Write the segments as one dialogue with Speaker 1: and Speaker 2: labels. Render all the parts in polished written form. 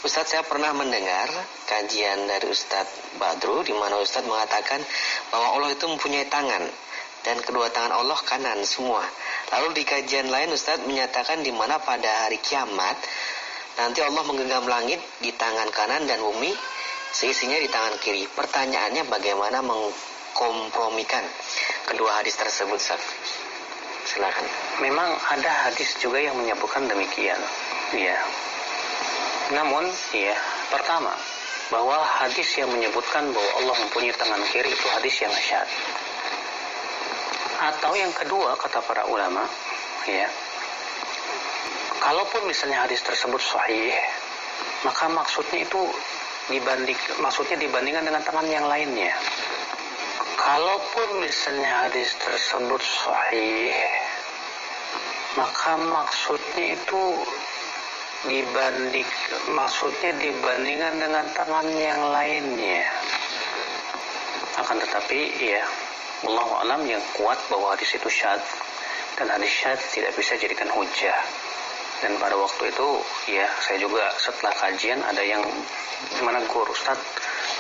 Speaker 1: Ustadz, saya pernah mendengar kajian dari Ustadz Badru di mana Ustadz mengatakan bahwa Allah itu mempunyai tangan dan kedua tangan Allah kanan semua. Lalu di kajian lain Ustadz menyatakan di mana pada hari kiamat nanti Allah menggenggam langit di tangan kanan dan bumi seisinya di tangan kiri. Pertanyaannya bagaimana mengkompromikan kedua hadis tersebut, Ustaz? Silakan.
Speaker 2: Memang ada hadis juga yang menyebutkan demikian. Ya. Namun, ya, pertama, bahwa hadis yang menyebutkan bahwa Allah mempunyai tangan kiri itu hadis yang syadz. Atau yang kedua, kata para ulama, ya, kalaupun misalnya hadis tersebut sahih, maka maksudnya itu dibandingkan dengan tangan yang lainnya. Kalaupun misalnya hadis tersebut sahih, maka maksudnya itu dibandingkan dengan tangan yang lainnya. Akan tetapi, ya, wallahu a'lam, yang kuat bahwa hadis itu syadz, dan hadis syadz tidak bisa jadikan hujah. Dan pada waktu itu, ya, saya juga setelah kajian ada yang menegur, Ustadz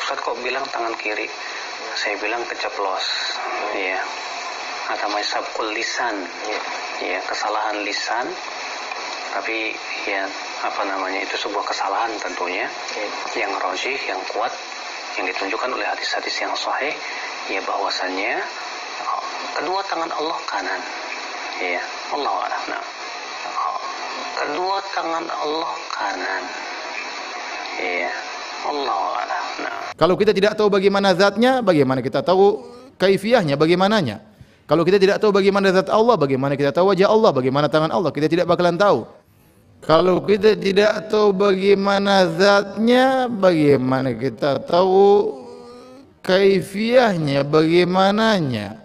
Speaker 2: kok bilang tangan kiri? Saya bilang keceplos, ya, atau sabqul lisan, ya, kesalahan lisan. Tapi ya, itu sebuah kesalahan tentunya, yang rajih, yang kuat, yang ditunjukkan oleh hadis-hadis yang sahih, ya, bahwasannya kedua tangan Allah kanan, ya, Allahu a'lam. Nah, kedua tangan Allah kanan, ya, Allahu a'lam. Nah,
Speaker 3: kalau kita tidak tahu bagaimana zatnya, bagaimana kita tahu kaifiyahnya, bagaimananya? Kalau kita tidak tahu bagaimana zat Allah, bagaimana kita tahu wajah Allah, bagaimana tangan Allah? Kita tidak bakalan tahu. Kalau kita tidak tahu bagaimana zatnya, bagaimana kita tahu kaifiyahnya, bagaimananya?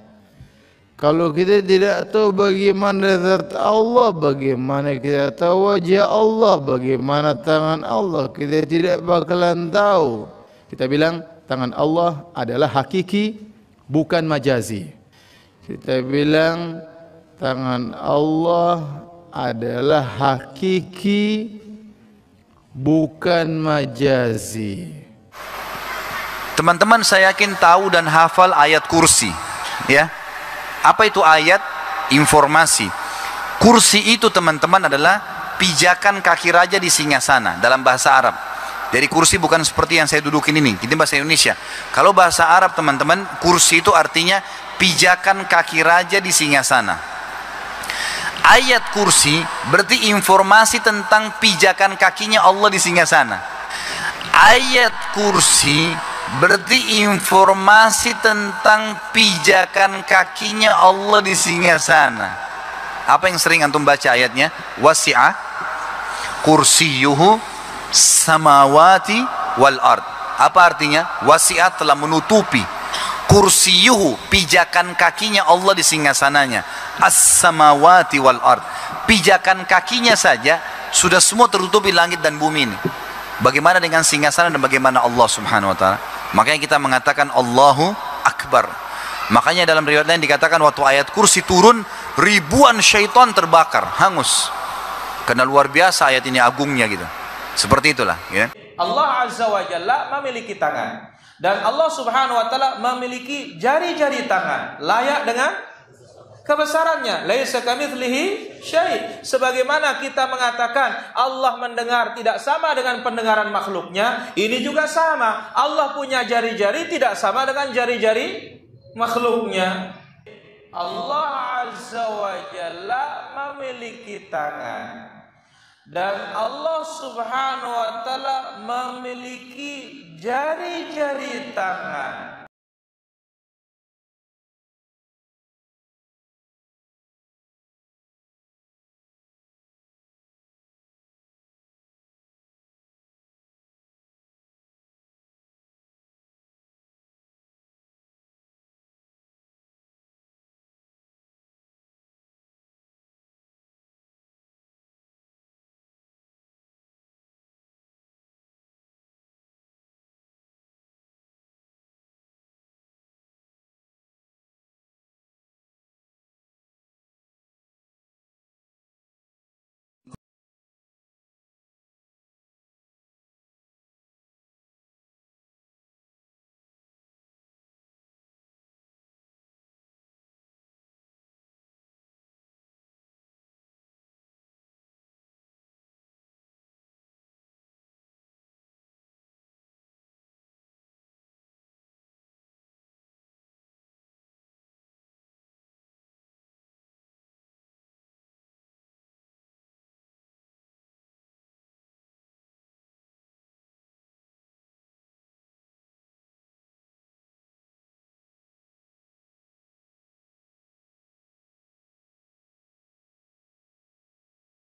Speaker 3: Kalau kita tidak tahu bagaimana zat Allah, bagaimana kita tahu wajah Allah, bagaimana tangan Allah? Kita tidak bakalan tahu. Kita bilang tangan Allah adalah hakiki, bukan majazi. Kita bilang tangan Allah adalah hakiki, bukan majazi.
Speaker 4: Teman-teman, saya yakin tahu dan hafal ayat kursi, ya. Apa itu ayat? Informasi. Kursi itu, teman-teman, adalah pijakan kaki raja di singgasana dalam bahasa Arab. Jadi kursi bukan seperti yang saya dudukin ini, ini bahasa Indonesia. Kalau bahasa Arab, teman-teman, kursi itu artinya pijakan kaki raja di singgasana. Ayat kursi berarti informasi tentang pijakan kakinya Allah di singgasana. Ayat kursi berarti informasi tentang pijakan kakinya Allah di singgasana. Apa yang sering antum baca ayatnya? Wasi'a kursiyuhu samawati wal ard. Apa artinya? Wasi'a telah menutupi, kursiyuhu pijakan kakinya Allah di singgasananya, as-samawati wal ard. Pijakan kakinya saja sudah semua tertutupi langit dan bumi ini. Bagaimana dengan singgasana dan bagaimana Allah Subhanahu wa taala? Makanya kita mengatakan Allahu Akbar. Makanya dalam riwayat lain dikatakan waktu ayat kursi turun, ribuan syaitan terbakar, hangus. Karena luar biasa ayat ini agungnya gitu. Seperti itulah, ya.
Speaker 5: Allah Azza wa Jalla memiliki tangan, dan Allah Subhanahu wa taala memiliki jari-jari tangan layak dengan kebesarannya. Laisa kamitslihi syai'. Sebagaimana kita mengatakan Allah mendengar tidak sama dengan pendengaran makhluknya, ini juga sama. Allah punya jari-jari tidak sama dengan jari-jari makhluknya. Allah Azza wa Jalla memiliki tangan, dan Allah Subhanahu wa taala memiliki jari-jari tangan.